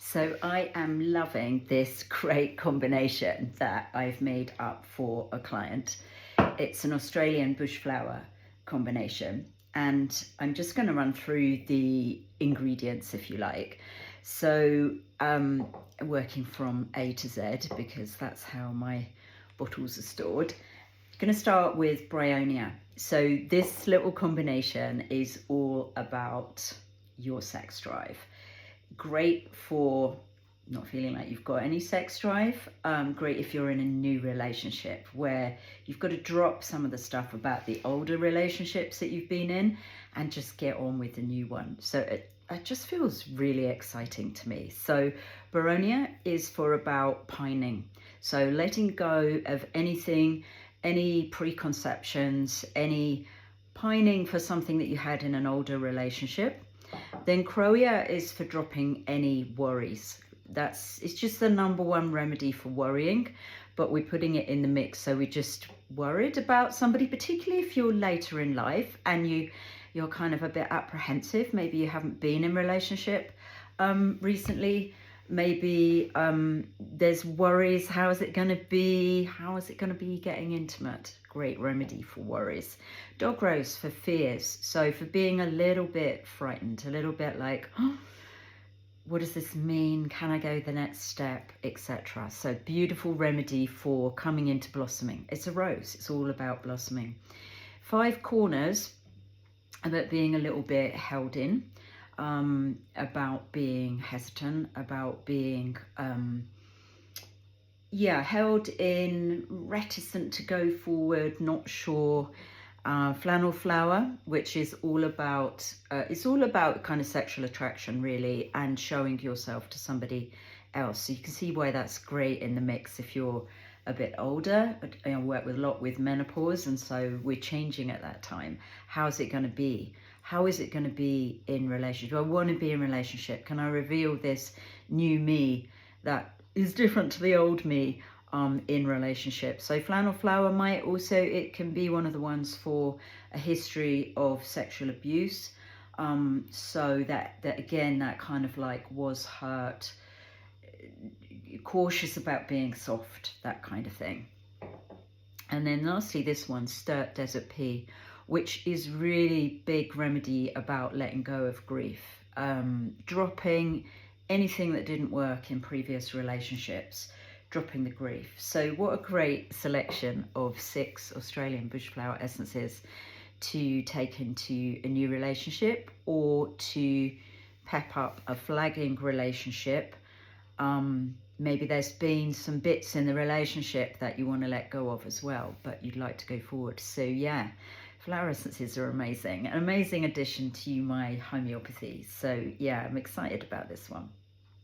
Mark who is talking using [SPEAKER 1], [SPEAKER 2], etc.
[SPEAKER 1] So I am loving this great combination that I've made up for a client. It's an Australian bushflower combination, and I'm just going to run through the ingredients if you like. So working from A to Z, because that's how my bottles are stored. I'm going to start with bryonia. So this little combination is all about your sex drive. Great for not feeling like you've got any sex drive. Great if you're in a new relationship where you've got to drop some of the stuff about the older relationships that you've been in and just get on with the new one. So it just feels really exciting to me. So Baronia is for about pining. So letting go of anything, any preconceptions, any pining for something that you had in an older relationship. Then Croia is for dropping any worries. It's just the number one remedy for worrying, but we're putting it in the mix. So we're just worried about somebody, particularly if you're later in life and you're kind of a bit apprehensive. Maybe you haven't been in relationship recently. Maybe there's worries. How is it going to be? How is it going to be getting intimate? Great remedy for worries. Dog rose for fears. So for being a little bit frightened, a little bit like, oh, what does this mean? Can I go the next step, etc. So beautiful remedy for coming into blossoming. It's a rose. It's all about blossoming. 5 corners about being a little bit held in. About being hesitant, about being held in, reticent to go forward, not sure. Flannel flower, which is all about it's all about kind of sexual attraction really, and showing yourself to somebody else. So you can see why that's great in the mix if you're a bit older. I work with a lot with menopause, and so we're changing at that time. How's it going to be? How is it going to be in relationship? Do I want to be in relationship? Can I reveal this new me that is different to the old me in relationship? So flannel flower might also, it can be one of the ones for a history of sexual abuse. So that again, that kind of like was hurt, cautious about being soft, that kind of thing. And then lastly, this one, Sturt Desert Pea, which is really big remedy about letting go of grief, dropping anything that didn't work in previous relationships, dropping the grief. So what a great selection of 6 Australian bushflower essences to take into a new relationship or to pep up a flagging relationship. Maybe there's been some bits in the relationship that you want to let go of as well, but you'd like to go forward. So yeah, flower essences are amazing, an amazing addition to my homeopathy. So yeah, I'm excited about this one.